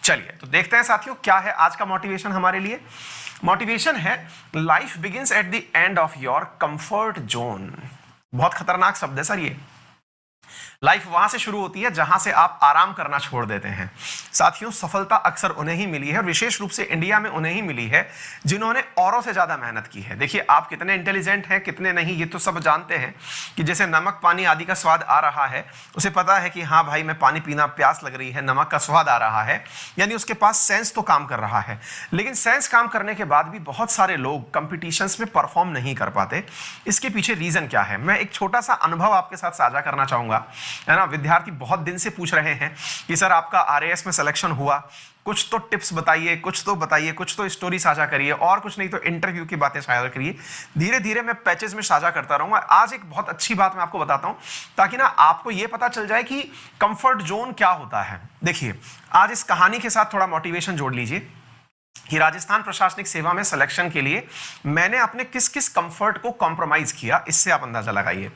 चलिए तो देखते हैं साथियों क्या है आज का मोटिवेशन हमारे लिए। मोटिवेशन है life begins at the end of your comfort zone. बहुत खतरनाक शब्द है सर ये। लाइफ वहां से शुरू होती है जहां से आप आराम करना छोड़ देते हैं। साथियों सफलता अक्सर उन्हें ही मिली है, विशेष रूप से इंडिया में उन्हें ही मिली है जिन्होंने औरों से ज्यादा मेहनत की है। देखिए आप कितने इंटेलिजेंट हैं कितने नहीं ये तो सब जानते हैं कि जैसे नमक पानी आदि का स्वाद आ रहा है, उसे पता है कि हाँ भाई मैं पानी पीना, प्यास लग रही है, नमक का स्वाद आ रहा है, यानी उसके पास सेंस तो काम कर रहा है। लेकिन सेंस काम करने के बाद भी बहुत सारे लोग कंपटीशंस में परफॉर्म नहीं कर पाते। इसके पीछे रीजन क्या है, मैं एक छोटा सा अनुभव आपके साथ साझा करना चाहूंगा, है ना। विद्यार्थी बहुत दिन से पूछ रहे हैं कि सर आपका आरएएस में सिलेक्शन हुआ, कुछ तो टिप्स बताइए, कुछ तो बताइए, कुछ तो स्टोरी साझा करिए, और कुछ नहीं तो इंटरव्यू की बातें साझा करिए। धीरे धीरे मैं पैचेस में साझा करता रहूंगा। आज एक बहुत अच्छी बात मैं आपको बताता हूं ताकि ना आपको यह पता चल जाए कि कंफर्ट जोन क्या होता है। देखिए आज इस कहानी के साथ थोड़ा मोटिवेशन जोड़ लीजिए कि राजस्थान प्रशासनिक सेवा में सिलेक्शन के लिए मैंने अपने किस किस कंफर्ट को कॉम्प्रोमाइज किया, इससे आप अंदाजा लगाइए।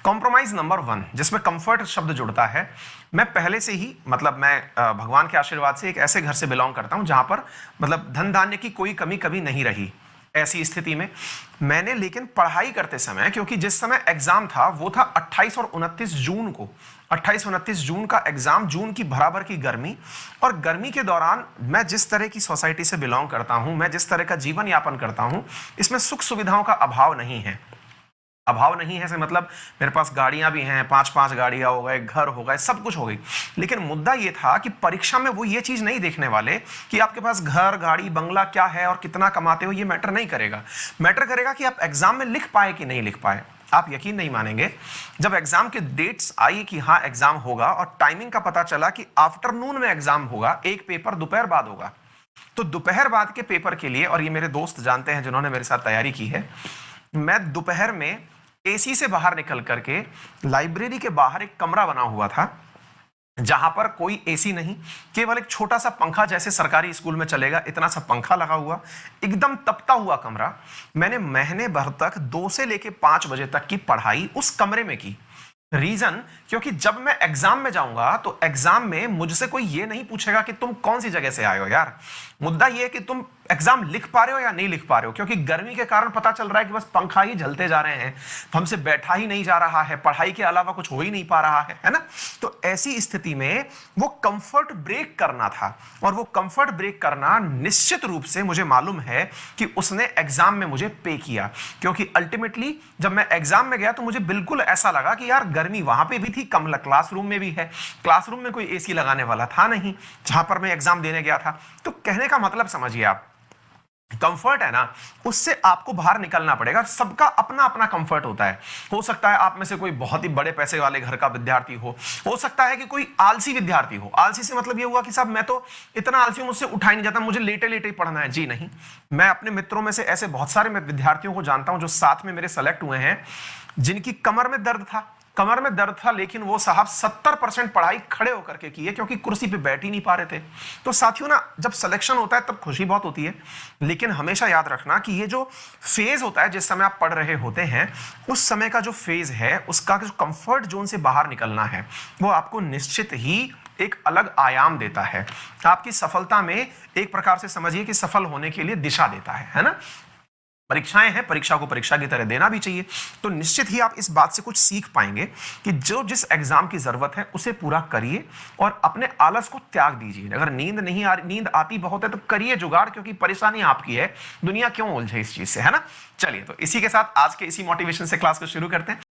कॉम्प्रोमाइज नंबर 1 जिसमें कंफर्ट शब्द जुड़ता है, मैं पहले से ही मतलब मैं भगवान के आशीर्वाद से एक ऐसे घर से बिलोंग करता हूं जहां पर मतलब धन धान्य की कोई कमी कभी नहीं रही। ऐसी स्थिति में मैंने लेकिन पढ़ाई करते समय, क्योंकि जिस समय एग्जाम था वो था 28 और 29 जून को, 28-29 जून का एग्जाम, जून की बराबर की गर्मी, और गर्मी के दौरान मैं जिस तरह की सोसाइटी से बिलोंग करता हूं, मैं जिस तरह का जीवन यापन करता हूं, इसमें सुख सुविधाओं का अभाव नहीं है। अभाव नहीं है से मतलब मेरे पास गाड़ियां भी हैं, 5-5 गाड़ियां हो गए, घर हो गए, सब कुछ हो गई। लेकिन मुद्दा ये था कि परीक्षा में वो ये चीज नहीं देखने वाले कि आपके पास घर गाड़ी बंगला क्या है और कितना कमाते हो, ये मैटर नहीं करेगा। मैटर करेगा कि आप एग्जाम में लिख पाए कि नहीं लिख पाए। आप यकीन नहीं मानेंगे, जब एग्जाम के डेट्स आई कि हाँ एग्जाम होगा और टाइमिंग का पता चला कि आफ्टरनून में एग्जाम होगा, एक पेपर दोपहर बाद होगा, तो दोपहर बाद के पेपर के लिए, और ये मेरे दोस्त जानते हैं जिन्होंने मेरे साथ तैयारी की है, मैं दोपहर में एसी से बाहर निकल करके लाइब्रेरी के बाहर एक कमरा बना हुआ था जहां पर कोई एसी नहीं, केवल एक छोटा सा पंखा, जैसे सरकारी स्कूल में चलेगा इतना सा पंखा लगा हुआ, एकदम तपता हुआ कमरा। मैंने महीने भर तक 2 से लेके 5 बजे तक की पढ़ाई उस कमरे में की। रीजन, क्योंकि जब मैं एग्जाम में जाऊंगा तो एग्जाम में मुझसे कोई ये नहीं पूछेगा कि तुम कौन सी जगह से आए हो। यार मुद्दा ये है कि तुम एग्जाम लिख पा रहे हो या नहीं लिख पा रहे हो, क्योंकि गर्मी के कारण पता चल रहा है कि बस पंखा ही झलते जा रहे हैं, हमसे बैठा ही नहीं जा रहा है, पढ़ाई के अलावा कुछ हो ही नहीं पा रहा है ना। तो ऐसी स्थिति में वो कंफर्ट ब्रेक करना था, और वो कंफर्ट ब्रेक करना निश्चित रूप से मुझे मालूम है कि उसने एग्जाम में मुझे पे किया। क्योंकि अल्टीमेटली जब मैं एग्जाम में गया तो मुझे बिल्कुल ऐसा लगा कि यार गर्मी वहां पे भी थी, कम क्लासरूम में भी है, क्लासरूम में कोई एसी लगाने वाला था नहीं जहां पर मैं एग्जाम देने गया था। तो कहने का मतलब समझिए आप, कंफर्ट है ना, उससे आपको बाहर निकलना पड़ेगा। सबका अपना अपना कंफर्ट होता है। हो सकता है आप में से कोई बहुत ही बड़े पैसे वाले घर का विद्यार्थी हो सकता है कि कोई आलसी विद्यार्थी हो। आलसी से मतलब ये हुआ कि साहब मैं तो इतना आलसी हूं, मुझसे उठा ही नहीं जाता, मुझे लेटे लेटे ही पढ़ना है। जी नहीं, मैं अपने मित्रों में से ऐसे बहुत सारे विद्यार्थियों को जानता हूं जो साथ में मेरे सेलेक्ट हुए हैं, जिनकी कमर में दर्द था, लेकिन वो साहब 70% पढ़ाई खड़े होकर के की है, क्योंकि कुर्सी पे बैठ ही नहीं पा रहे थे। तो साथियों ना, जब सिलेक्शन होता है तब खुशी बहुत होती है, लेकिन हमेशा याद रखना कि ये जो फेज होता है जिस समय आप पढ़ रहे होते हैं, उस समय का जो फेज है, उसका जो कंफर्ट जोन से बाहर निकलना है, वो आपको निश्चित ही एक अलग आयाम देता है। आपकी सफलता में एक प्रकार से समझिए कि सफल होने के लिए दिशा देता है ना। परीक्षाएं हैं, परीक्षा को परीक्षा की तरह देना भी चाहिए। तो निश्चित ही आप इस बात से कुछ सीख पाएंगे कि जो जिस एग्जाम की जरूरत है उसे पूरा करिए और अपने आलस को त्याग दीजिए। अगर नींद आती बहुत है तो करिए जुगाड़, क्योंकि परेशानी आपकी है, दुनिया क्यों उलझे इस चीज से, है ना। चलिए तो इसी के साथ आज के इसी मोटिवेशन से क्लास को शुरू करते हैं।